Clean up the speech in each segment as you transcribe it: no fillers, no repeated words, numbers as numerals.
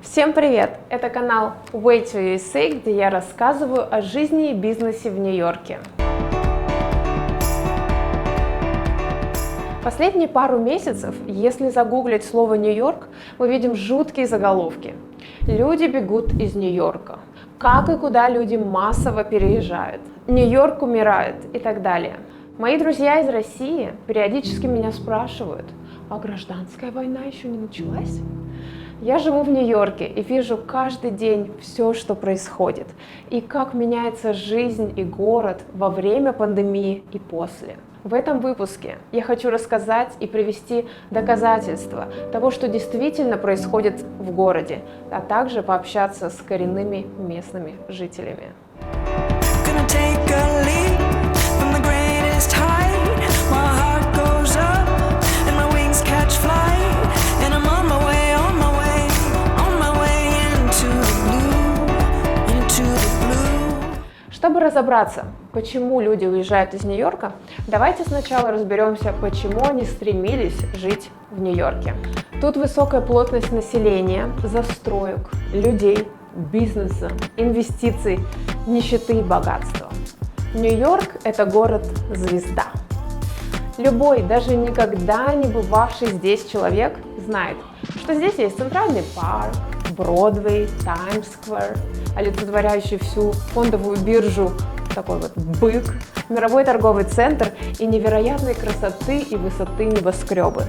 Всем привет! Это канал Way to USA, где я рассказываю о жизни и бизнесе в Нью-Йорке. Последние пару месяцев, если загуглить слово Нью-Йорк, мы видим жуткие заголовки. Люди бегут из Нью-Йорка. Как и куда люди массово переезжают. Нью-Йорк умирает и так далее. Мои друзья из России периодически меня спрашивают, а гражданская война еще не началась? Я живу в Нью-Йорке и вижу каждый день все, что происходит, и как меняется жизнь и город во время пандемии и после. В этом выпуске я хочу рассказать и привести доказательства того, что действительно происходит в городе, а также пообщаться с коренными местными жителями. Чтобы разобраться, почему люди уезжают из Нью-Йорка, давайте сначала разберемся, почему они стремились жить в Нью-Йорке. Тут высокая плотность населения, застроек, людей, бизнеса, инвестиций, нищеты и богатства. Нью-Йорк – это город-звезда. Любой, даже никогда не бывавший здесь человек, знает, что здесь есть Центральный парк, Бродвей, Таймс-сквер, олицетворяющий всю фондовую биржу, такой вот бык, мировой торговый центр и невероятной красоты и высоты небоскребы.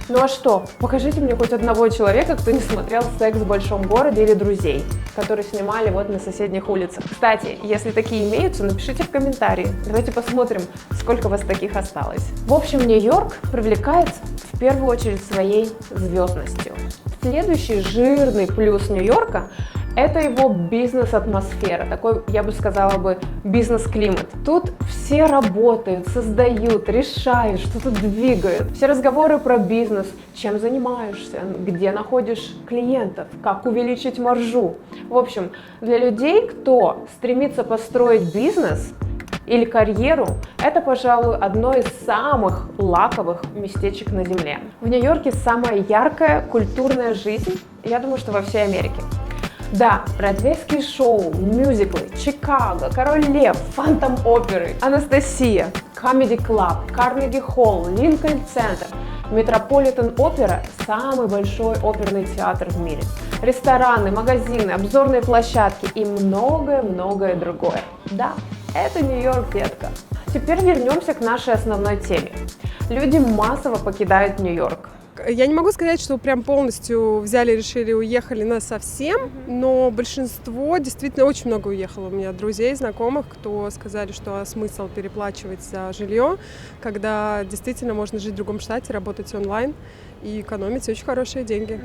Ну а что? Покажите мне хоть одного человека, кто не смотрел «Секс в большом городе» или «Друзей», которые снимали вот на соседних улицах. Кстати, если такие имеются, напишите в комментарии. Давайте посмотрим, сколько вас таких осталось. В общем, Нью-Йорк привлекает в первую очередь своей звездностью. Следующий жирный плюс Нью-Йорка – это его бизнес-атмосфера, такой, я бы сказала, бизнес-климат. Тут все работают, создают, решают, что-то двигают. Все разговоры про бизнес, чем занимаешься, где находишь клиентов, как увеличить маржу. В общем, для людей, кто стремится построить бизнес или карьеру, это, пожалуй, одно из самых лаковых местечек на Земле. В Нью-Йорке самая яркая культурная жизнь, я думаю, что во всей Америке. Да, бродвейские шоу, мюзиклы, Чикаго, Король Лев, Фантом оперы, Анастасия, Comedy Club, Карнеги Холл, Линкольн-центр, Метрополитен Опера – самый большой оперный театр в мире. Рестораны, магазины, обзорные площадки и многое-многое другое. Да, это Нью-Йорк, детка. Теперь вернемся к нашей основной теме. Люди массово покидают Нью-Йорк. Я не могу сказать, что прям полностью взяли, решили, уехали насовсем, но большинство действительно очень много уехало. У меня друзей, знакомых, кто сказали, что смысл переплачивать за жилье, когда действительно можно жить в другом штате, работать онлайн и экономить очень хорошие деньги.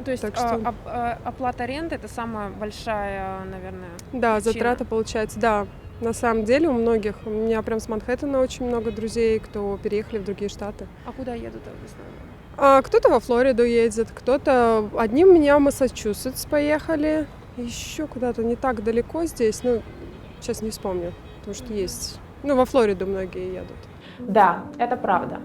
То есть оплата аренды – это самая большая, наверное, да, причина. Затрата получается, да. На самом деле у многих, у меня прям с Манхэттена очень много друзей, кто переехали в другие штаты. А куда едут в основном? Кто-то во Флориду едет, кто-то... Одни у меня в Массачусетс поехали, еще куда-то не так далеко здесь, сейчас не вспомню, потому что есть... во Флориду многие едут. Да, это правда.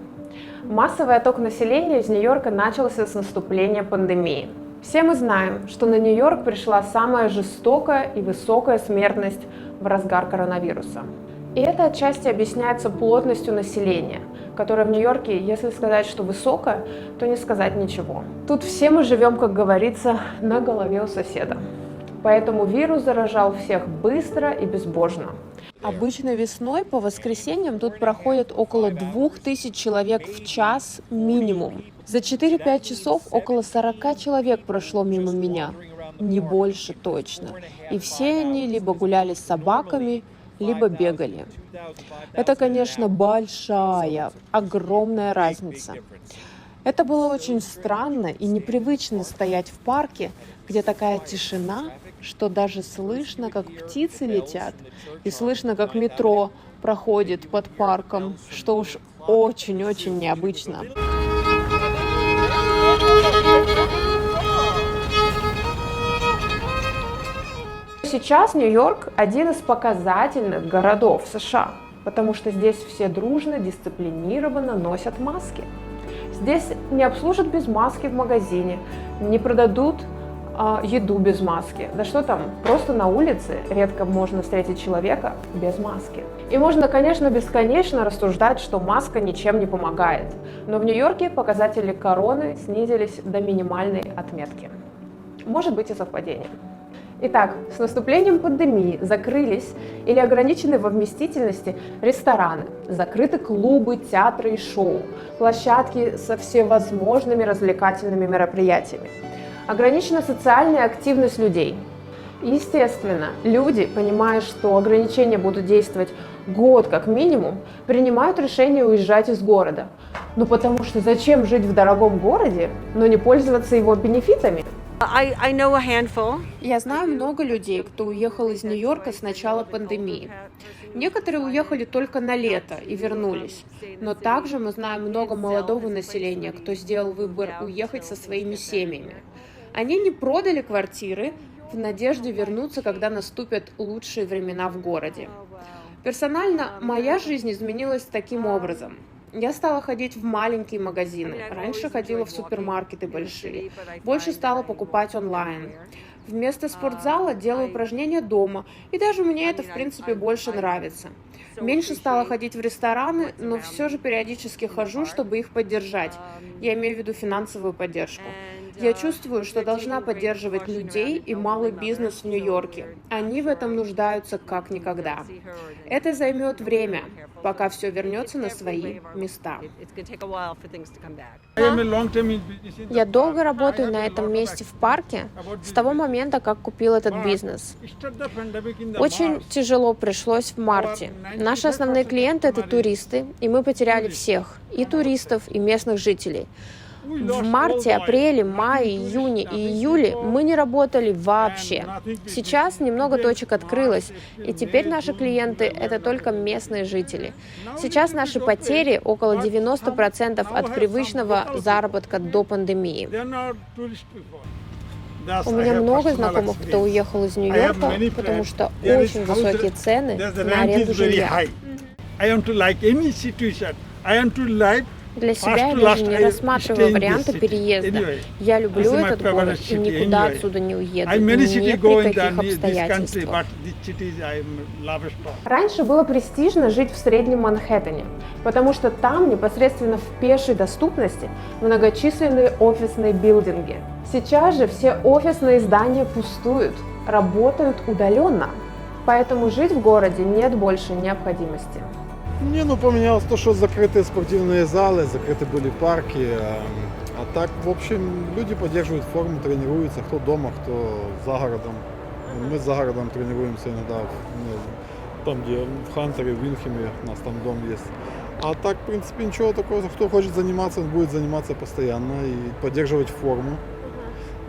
Массовый отток населения из Нью-Йорка начался с наступления пандемии. Все мы знаем, что на Нью-Йорк пришла самая жестокая и высокая смертность в разгар коронавируса. И это отчасти объясняется плотностью населения, которое в Нью-Йорке, если сказать, что высокое, то не сказать ничего. Тут все мы живем, как говорится, на голове у соседа. Поэтому вирус заражал всех быстро и безбожно. Обычно весной по воскресеньям тут проходит около 2000 человек в час минимум. За 4-5 часов около 40 человек прошло мимо меня. Не больше точно. И все они либо гуляли с собаками, либо бегали. Это, конечно, большая, огромная разница. Это было очень странно и непривычно стоять в парке, где такая тишина, что даже слышно, как птицы летят, и слышно, как метро проходит под парком, что уж очень-очень необычно. Сейчас Нью-Йорк – один из показательных городов США, потому что здесь все дружно, дисциплинированно носят маски. Здесь не обслужат без маски в магазине, не продадут еду без маски. Да что там, просто на улице редко можно встретить человека без маски. И можно, конечно, бесконечно рассуждать, что маска ничем не помогает. Но в Нью-Йорке показатели короны снизились до минимальной отметки. Может быть и совпадение. Итак, с наступлением пандемии закрылись или ограничены во вместительности рестораны, закрыты клубы, театры и шоу, площадки со всевозможными развлекательными мероприятиями. Ограничена социальная активность людей. Естественно, люди, понимая, что ограничения будут действовать год как минимум, принимают решение уезжать из города. Ну потому что зачем жить в дорогом городе, но не пользоваться его бенефитами? I know a handful. Я знаю много людей, кто уехал из Нью-Йорка с начала пандемии. Некоторые уехали только на лето и вернулись. Но также мы знаем много молодого населения, кто сделал выбор уехать со своими семьями. Они не продали квартиры в надежде вернуться, когда наступят лучшие времена в городе. Персонально, моя жизнь изменилась таким образом. Я стала ходить в маленькие магазины. Раньше ходила в супермаркеты большие. Больше стала покупать онлайн. Вместо спортзала делаю упражнения дома. И даже мне это, в принципе, больше нравится. Меньше стала ходить в рестораны, но все же периодически хожу, чтобы их поддержать. Я имею в виду финансовую поддержку. Я чувствую, что должна поддерживать людей и малый бизнес в Нью-Йорке. Они в этом нуждаются как никогда. Это займет время, пока все вернется на свои места. Я долго работаю на этом месте в парке с того момента, как купил этот бизнес. Очень тяжело пришлось в марте. Наши основные клиенты – это туристы, и мы потеряли всех, и туристов, и местных жителей. В марте, апреле, мае, июне и июле мы не работали вообще. Сейчас немного точек открылось, и теперь наши клиенты – это только местные жители. Сейчас наши потери около 90% от привычного заработка до пандемии. У меня много знакомых, кто уехал из Нью-Йорка, потому что очень высокие цены на аренду жилья. Для себя я даже не рассматриваю варианты переезда. Я люблю этот город и никуда отсюда не уеду, ни при каких обстоятельствах. Раньше было престижно жить в Среднем Манхэттене, потому что там непосредственно в пешей доступности многочисленные офисные билдинги. Сейчас же все офисные здания пустуют, работают удаленно, поэтому жить в городе нет больше необходимости. Не, ну поменялось то, что закрыты спортивные залы, закрыты были парки. А так, в общем, люди поддерживают форму, тренируются, кто дома, кто за городом. Мы за городом тренируемся иногда, там, где в Хантере, в Винхеме, у нас там дом есть. А так, в принципе, ничего такого. Кто хочет заниматься, он будет заниматься постоянно и поддерживать форму.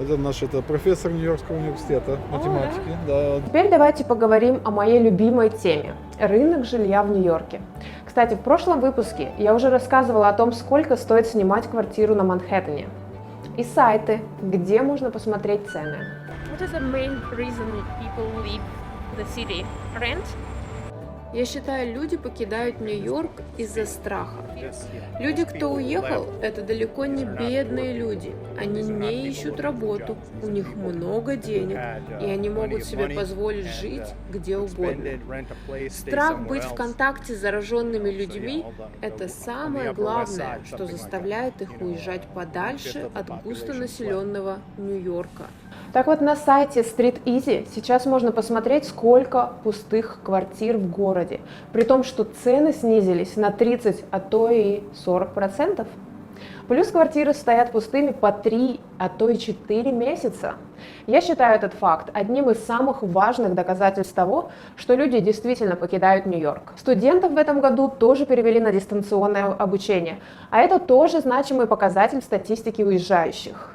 Это наш профессор Нью-Йоркского университета математики. Да. Теперь давайте поговорим о моей любимой теме – рынок жилья в Нью-Йорке. Кстати, в прошлом выпуске я уже рассказывала о том, сколько стоит снимать квартиру на Манхэттене. И сайты, где можно посмотреть цены. What is the main reason people leave the city? Rent? Я считаю, люди покидают Нью-Йорк из-за страха. Люди, кто уехал, это далеко не бедные люди. Они не ищут работу, у них много денег, и они могут себе позволить жить где угодно. Страх быть в контакте с зараженными людьми – это самое главное, что заставляет их уезжать подальше от густонаселенного Нью-Йорка. Так вот, на сайте Street Easy сейчас можно посмотреть, сколько пустых квартир в городе, при том, что цены снизились на 30, а то и 40%. Плюс квартиры стоят пустыми по 3, а то и 4 месяца. Я считаю этот факт одним из самых важных доказательств того, что люди действительно покидают Нью-Йорк. Студентов в этом году тоже перевели на дистанционное обучение, а это тоже значимый показатель статистики уезжающих.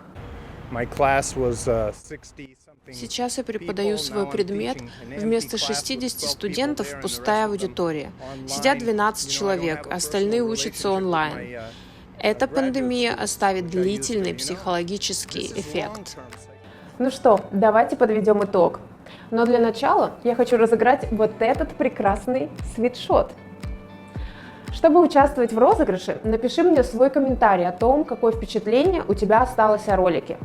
Сейчас я преподаю свой предмет. Вместо 60 студентов пустая аудитория. Сидят 12 человек, остальные учатся онлайн. Эта пандемия оставит длительный психологический эффект. Ну что, давайте подведем итог. Но для начала я хочу разыграть вот этот прекрасный свитшот. Чтобы участвовать в розыгрыше, напиши мне свой комментарий о том, какое впечатление у тебя осталось о ролике.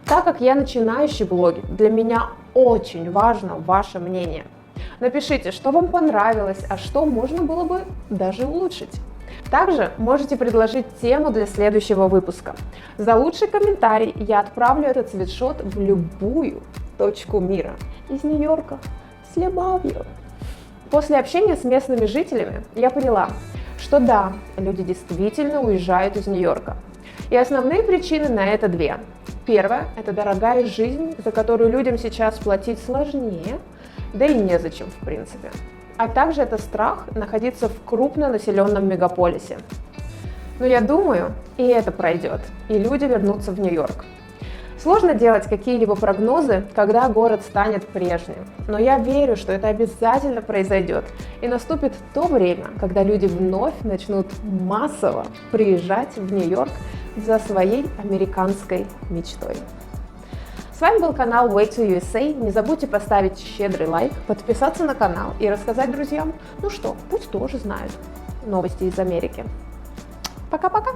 Так как я начинающий блогер, для меня очень важно ваше мнение. Напишите, что вам понравилось, а что можно было бы даже улучшить. Также можете предложить тему для следующего выпуска. За лучший комментарий я отправлю этот свитшот в любую точку мира. Из Нью-Йорка. С любовью. После общения с местными жителями я поняла, что да, люди действительно уезжают из Нью-Йорка. И основные причины на это две. Первая – это дорогая жизнь, за которую людям сейчас платить сложнее, да и незачем в принципе. А также это страх находиться в крупнонаселенном мегаполисе. Но я думаю, и это пройдет, и люди вернутся в Нью-Йорк. Сложно делать какие-либо прогнозы, когда город станет прежним, но я верю, что это обязательно произойдет, и наступит то время, когда люди вновь начнут массово приезжать в Нью-Йорк за своей американской мечтой. С вами был канал Way to USA. Не забудьте поставить щедрый лайк, подписаться на канал и рассказать друзьям, ну что, пусть тоже знают новости из Америки. Пока-пока!